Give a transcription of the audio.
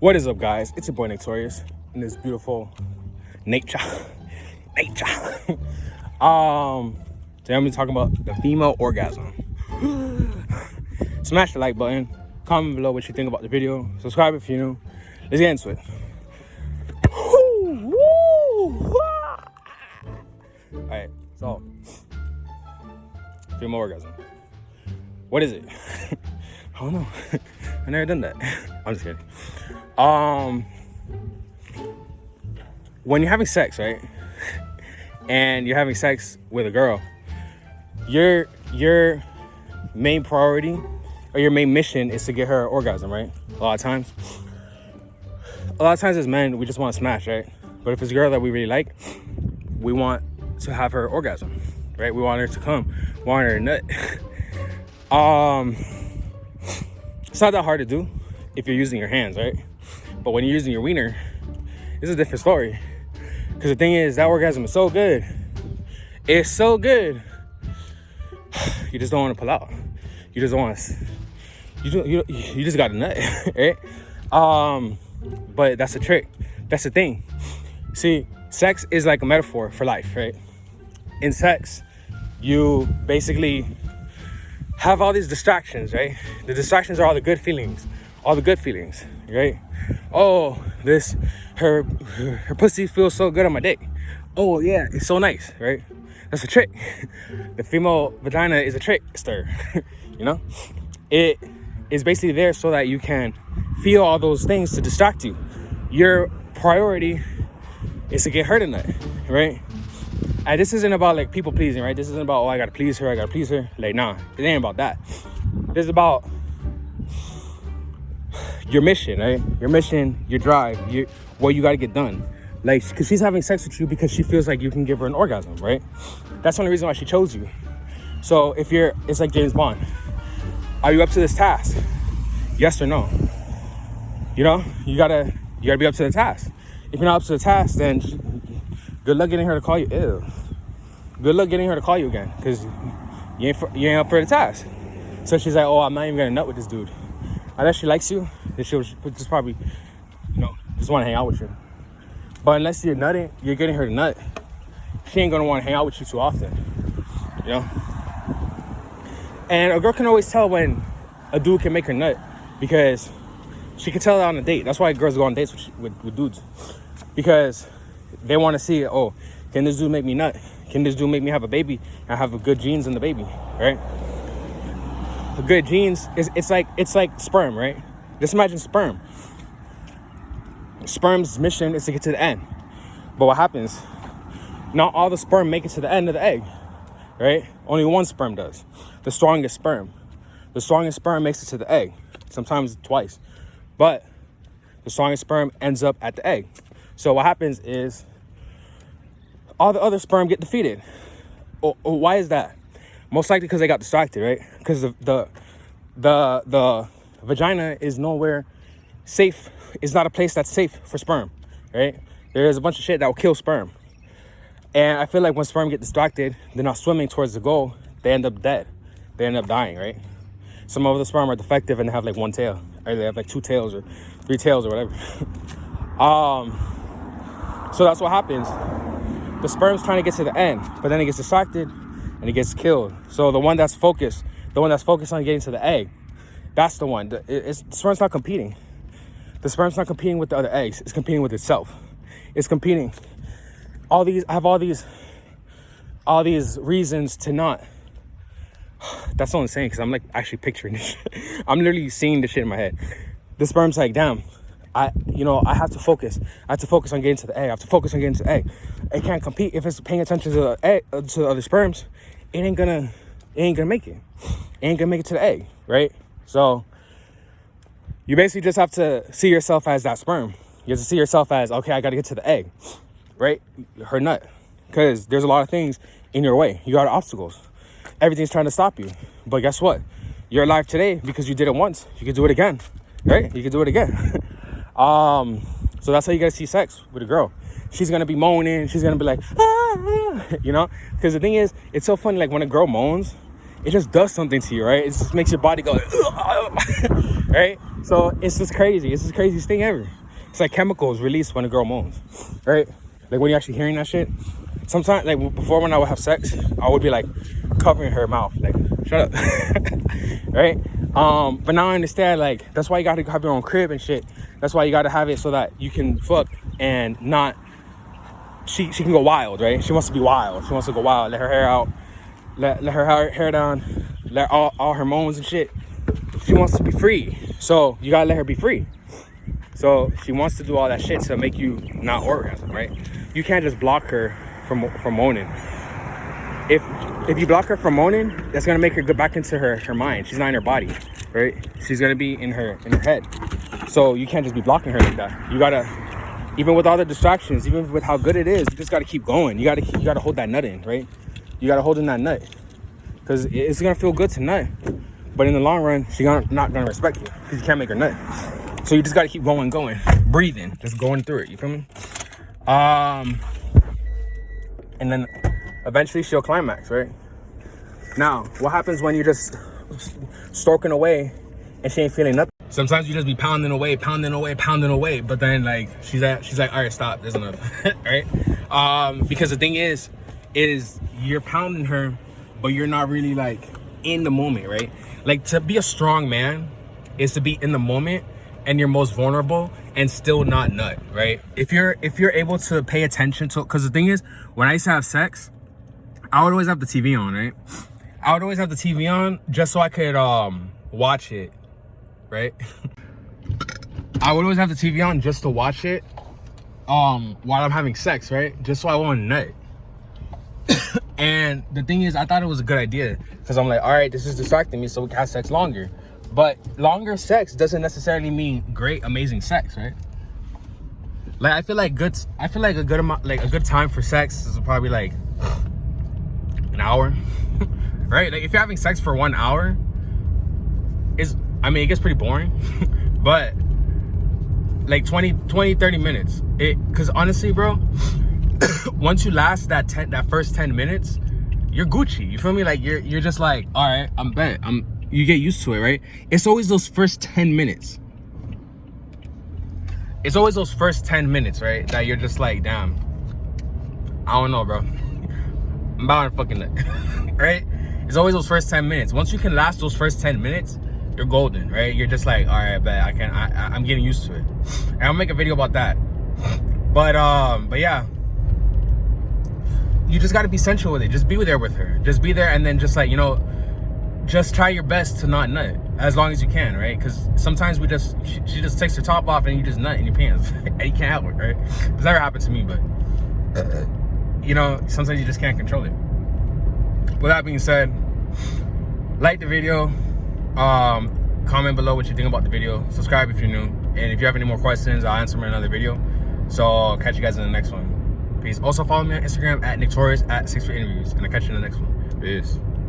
What is up, guys? It's your boy Torius in this beautiful nature. Today I'm gonna be talking about the female orgasm. Smash the like button, comment below what you think about the video, subscribe if you're new. Let's get into it. Alright, so female orgasm. What is it? I don't know. I've never done that. I'm just kidding. When you're having sex, right? And you're having sex with a girl, your main priority or your main mission is to get her orgasm, right? A lot of times as men, we just want to smash, right? But if it's a girl that we really like, we want to have her orgasm, right? We want her to come, we want her to nut. It's not that hard to do if you're using your hands, right? But when you're using your wiener, it's a different story. Because the thing is, that orgasm is so good. It's so good. You just don't want to pull out. You just don't want to. You just got to nut, right? But that's the trick. That's the thing. See, sex is like a metaphor for life, right? In sex, you basically have all these distractions, right? The distractions are all the good feelings, right? Oh, her pussy feels so good on my dick. Oh yeah, it's so nice, right? That's a trick. The female vagina is a trickster, you know? It is basically there so that you can feel all those things to distract you. Your priority is to get her tonight, right? And this isn't about like people pleasing, right? This isn't about, oh, I gotta please her. Like, nah, it ain't about that. This is about your mission, right? Your mission, your drive, what you gotta get done. Like, because she's having sex with you because she feels like you can give her an orgasm, right? That's the only reason why she chose you. So it's like James Bond. Are you up to this task? Yes or no? You know, you gotta be up to the task. If you're not up to the task, then good luck getting her to call you. Ew. Good luck getting her to call you again, because you ain't up for the task. So she's like, oh, I'm not even gonna nut with this dude. Unless she likes you, then she'll just probably, just want to hang out with you. But unless you're nutting, you're getting her to nut, she ain't gonna want to hang out with you too often, you know? And a girl can always tell when a dude can make her nut, because she can tell that on a date. That's why girls go on dates with dudes, because they want to see, oh, can this dude make me nut? Can this dude make me have a baby and have a good genes in the baby, right? The good genes it's like sperm, right? Just imagine sperm. Sperm's mission is to get to the end. But what happens? Not all the sperm make it to the end of the egg, right? Only one sperm does. The strongest sperm. The strongest sperm makes it to the egg. Sometimes twice. But the strongest sperm ends up at the egg. So what happens is all the other sperm get defeated. Why is that? Most likely because they got distracted, right? Because the vagina is nowhere safe. It's not a place that's safe for sperm, right? There's a bunch of shit that will kill sperm. And I feel like when sperm get distracted, they're not swimming towards the goal, they end up dead. They end up dying, right? Some of the sperm are defective and they have like one tail. Or they have like 2 tails or 3 tails or whatever. So that's what happens. The sperm's trying to get to the end, but then it gets distracted and it gets killed. So the one that's focused on getting to the egg, that's the one. The sperm's not competing. The sperm's not competing with the other eggs. It's competing with itself. It's competing. I have all these reasons to not. That's all I'm saying, because I'm like actually picturing this shit. I'm literally seeing this shit in my head. The sperm's like, damn, I have to focus. I have to focus on getting to the egg. I have to focus on getting to the egg. It can't compete. If it's paying attention to the egg, to the other sperms, it ain't gonna make it. It ain't gonna make it to the egg, right? So you basically just have to see yourself as that sperm. You have to see yourself as, okay, I gotta get to the egg, right? Her nut. Because there's a lot of things in your way. You got obstacles. Everything's trying to stop you. But guess what? You're alive today because you did it once. You can do it again, right? You can do it again. So that's how you gotta see sex with a girl. She's gonna be moaning. She's gonna be like, ah, Because the thing is, it's so funny. Like when a girl moans, it just does something to you, right? It just makes your body go, right? So it's just crazy. It's the craziest thing ever. It's like chemicals released when a girl moans, right? Like when you're actually hearing that shit. Sometimes, like before when I would have sex, I would be like covering her mouth, like, shut up, right? But now I understand, like, that's why you gotta have your own crib and shit. That's why you gotta have it so that you can fuck and not, she can go wild, right? She wants to be wild. She wants to go wild. Let her hair out. Let her hair down. Let all her moans and shit. She wants to be free. So you gotta let her be free. So she wants to do all that shit to make you not orgasm, right? You can't just block her from moaning. If you block her from moaning, that's gonna make her go back into her mind. She's not in her body, right? She's gonna be in her head. So you can't just be blocking her like that. You gotta, even with all the distractions, even with how good it is, you just gotta keep going. You gotta hold that nut in, right? You gotta hold in that nut, because it's gonna feel good to nut, but in the long run, she's not gonna respect you because you can't make her nut. So you just gotta keep going, breathing, just going through it. You feel me? And then eventually she'll climax, right? Now, what happens when you're just stroking away and she ain't feeling nothing? Sometimes you just be pounding away, but then like she's like, all right, stop, there's enough, right? Because the thing is you're pounding her, but you're not really like in the moment, right? Like, to be a strong man is to be in the moment and you're most vulnerable and still not nut, right? If you're able to pay attention to, because the thing is, when I used to have sex, I would always have the TV on, right? I would always have the TV on just so I could watch it, right? I would always have the TV on just to watch it while I'm having sex, right? Just so I won't nut. And the thing is, I thought it was a good idea because I'm like, all right, this is distracting me so we can have sex longer. But longer sex doesn't necessarily mean great, amazing sex, right? Like, I feel like a good amount, like a good time for sex is probably like an hour, right? Like, if you're having sex for 1 hour, it gets pretty boring, but like 30 minutes. Because honestly, bro, once you last that first 10 minutes, you're Gucci. You feel me? Like, you're just like, all right, I'm bet. You get used to it, right? It's always those first 10 minutes. It's always those first 10 minutes, right? That you're just like, damn, I don't know, bro. I'm about to fucking nut, right? It's always those first 10 minutes. Once you can last those first 10 minutes, you're golden, right? You're just like, all right, bet I'm getting used to it. And I'll make a video about that. But yeah. You just gotta be sensual with it. Just be there with her. Just be there, and then just like, you know, just try your best to not nut as long as you can, right? Because sometimes she just takes her top off and you just nut in your pants and you can't help it, right? It's never happened to me, but you know, sometimes you just can't control it. With that being said, like the video, comment below what you think about the video, subscribe if you're new, and if you have any more questions, I'll answer them in another video. So I'll catch you guys in the next one. Peace. Also follow me on Instagram at Torius at 6fit Interviews, and I'll catch you in the next one. Peace.